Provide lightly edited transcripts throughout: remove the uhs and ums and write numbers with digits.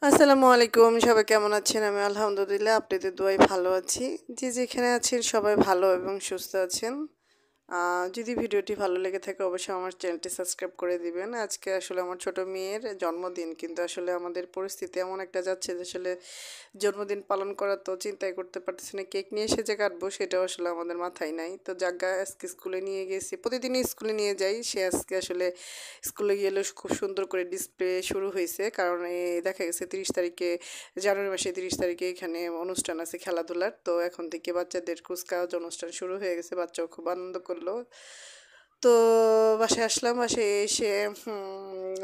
আসসালামু আলাইকুম, সবাই কেমন আছেন? আমি আলহামদুলিল্লাহ আপনাদের দোয়ায় ভালো আছি। যে যেখানে আছেন সবাই ভালো এবং সুস্থ আছেন। যদি ভিডিওটি ভালো লেগে থাকে অবশ্যই আমার চ্যানেলটি সাবস্ক্রাইব করে দিবেন। আজকে আসলে আমার ছোট মেয়ের জন্মদিন, কিন্তু আসলে আমাদের পরিস্থিতি এমন একটা যাচ্ছে যে আসলে জন্মদিন পালন করা তো চিন্তাই করতে পারতেছি না। কেক নিয়ে এসে যে কাটবো সেটাও আসলে আমাদের মাথায় নাই। তো জাগা আজকে স্কুলে নিয়ে গেছি, প্রতিদিনই স্কুলে নিয়ে যাই। সে আজকে আসলে স্কুলে গেলে খুব সুন্দর করে ডিসপ্লে শুরু হয়েছে, কারণ দেখা গেছে 30 তারিখে, জানুয়ারি মাসে 30 তারিখে এখানে অনুষ্ঠান আছে খেলাধুলার। তো এখন থেকে বাচ্চাদের কুচকাওয়াজ অনুষ্ঠান শুরু হয়ে গেছে, বাচ্চাও খুব আনন্দ করলো। তো বাসায় আসলাম, বাসায় এসে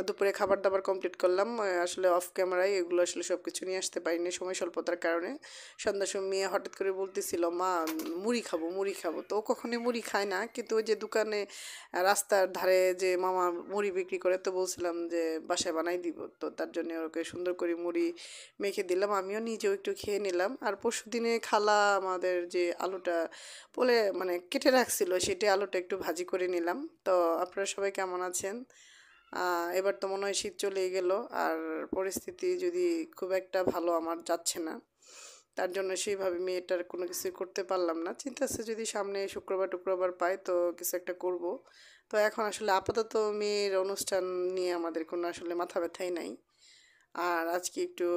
দুপুরে খাবার দাবার কমপ্লিট করলাম। আসলে অফ ক্যামেরায় এগুলো আসলে সব কিছু নিয়ে আসতে পারিনি সময় স্বল্পতার কারণে। সন্ধ্যার সময় মেয়ে হঠাৎ করে বলতেছিল, মা মুড়ি খাবো মুড়ি খাবো। তো ও কখনোই মুড়ি খায় না, কিন্তু ওই যে দোকানে রাস্তার ধারে যে মামা মুড়ি বিক্রি করে, তো বলছিলাম যে বাসায় বানাই দিব। তো তার জন্য ওকে সুন্দর করে মুড়ি মেখে দিলাম, আমিও নিজেও একটু খেয়ে নিলাম। আর পরশু দিনে খালা আমাদের যে আলুটা মানে কেটে রাখছিল, সেটা আলুটা একটু ভাজি করে নিলাম। তো আপনারা সবাই কেমন আছেন? এবার তো মনে হয় শীত চলেই গেল, আর পরিস্থিতি যদি খুব একটা ভালো আমার যাচ্ছে না। তার জন্য সেইভাবে মেয়েটার কোনো কিছু করতে পারলাম না। চিন্তা আছে যদি সামনে শুক্রবার টুক্রবার পাই তো কিছু একটা করব। তো এখন আসলে আপাতত মেয়ের অনুষ্ঠান নিয়ে আমাদের কোনো আসলে মাথা ব্যথাই নাই। আর আজকে একটু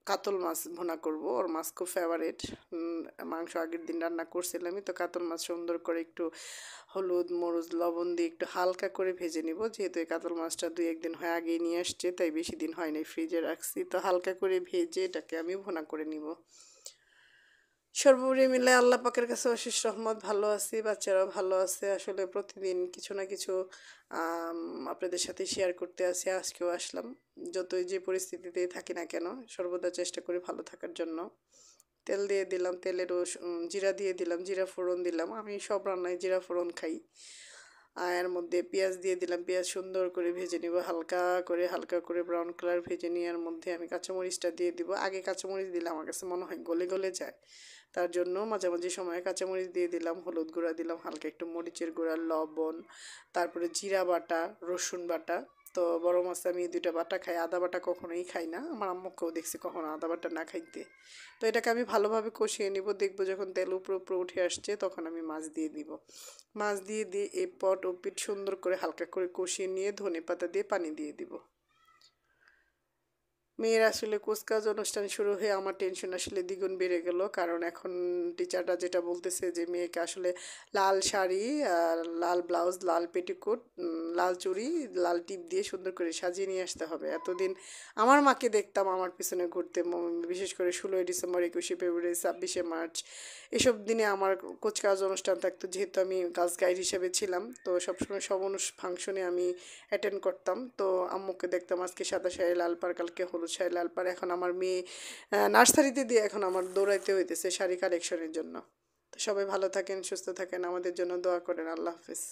কাতল মাছ ভুনা করব, ওর মাছ খুব ফেভারিট। মাংস আগের দিন রান্না করছিলামই, তো কাতল মাছ সুন্দর করে একটু হলুদ মরিচ লবণ দিয়ে একটু হালকা করে ভেজে নিব। যেহেতু এই কাতল মাছটা 2-1 দিন হয় আগেই নিয়ে আসছে, তাই বেশি দিন হয় নাই, ফ্রিজে রাখছি। তো হালকা করে ভেজে এটাকে আমি ভুনা করে নিব। সর্বোপরি মিলে আল্লাহ পাকের কাছে অশেষ রহমত, ভালো আছি, বাচ্চারাও ভালো আছে। আসলে প্রতিদিন কিছু না কিছু আপনাদের সাথে শেয়ার করতে আসি, আজকেও আসলাম। যতই যে পরিস্থিতিতেই থাকি না কেন, সর্বদা চেষ্টা করি ভালো থাকার জন্য। তেল দিয়ে দিলাম, তেলেরও জিরা দিয়ে দিলাম, জিরা ফোড়ন দিলাম। আমি সব রান্নায় জিরা ফোড়ন খাই। আর এর মধ্যে পেঁয়াজ দিয়ে দিলাম, পেঁয়াজ সুন্দর করে ভেজে নিব, হালকা করে ব্রাউন কালার ভেজে নিয়ে এর মধ্যে আমি কাঁচামরিচটা দিয়ে দিব। আগে কাঁচামরিচ দিলে আমার কাছে মনে হয় গলে গলে যায়, তার জন্য মাঝামাঝি সময়ে কাঁচামরিচ দিয়ে দিলাম, হলুদ গুঁড়া দিলাম, হালকা একটু মরিচের গুঁড়া, লবণ, তারপরে জিরা বাটা, রসুন বাটা। তো বড় মাছ আমি এই দুইটা বাটা খাই, আদা বাটা কখনোই খাই না। আমার আম্মুকেও দেখছি কখনো আদা বাটা না খাইতে। তো এটাকে আমি ভালোভাবে কষিয়ে নিব, দেখবো যখন তেল উপরে উপরে উঠে আসছে তখন আমি মাছ দিয়ে দিব। মাছ দিয়ে এই পট ও পিঠ সুন্দর করে হালকা করে কষিয়ে নিয়ে ধনে পাতা দিয়ে পানি দিয়ে দিব। মেয়ের আসলে কুচকাওয়াজ অনুষ্ঠান শুরু হয়ে আমার টেনশন আসলে দ্বিগুণ বেড়ে গেল, কারণ এখন টিচাররা যেটা বলতেছে যে মেয়েকে আসলে লাল শাড়ি আর লাল ব্লাউজ, লাল পেটিকোট, লাল চুড়ি, লাল টিপ দিয়ে সুন্দর করে সাজিয়ে নিয়ে আসতে হবে। এতদিন আমার মাকে দেখতাম আমার পিছনে ঘুরতে, বিশেষ করে 16ই ডিসেম্বর, 21শে ফেব্রুয়ারি, 26শে মার্চ, এসব দিনে আমার কুচকাওয়াজ অনুষ্ঠান থাকতো। যেহেতু আমি গার্লস গাইড হিসেবে ছিলাম, তো সবসময় সব ফাংশনে আমি অ্যাটেন্ড করতাম। তো আম্মুকে দেখতাম আজকে সাদা শাড়ি লাল পাড়, কালকে হলুদ শাড়ি লাল পাড়। এখন আমার মেয়ে নার্সারিতে দিয়ে এখন আমার দৌড়াইতে হইতেছে শাড়ি কালেকশনের জন্য। তো সবাই ভালো থাকেন, সুস্থ থাকেন, আমাদের জন্য দোয়া করেন। আল্লাহ হাফিজ।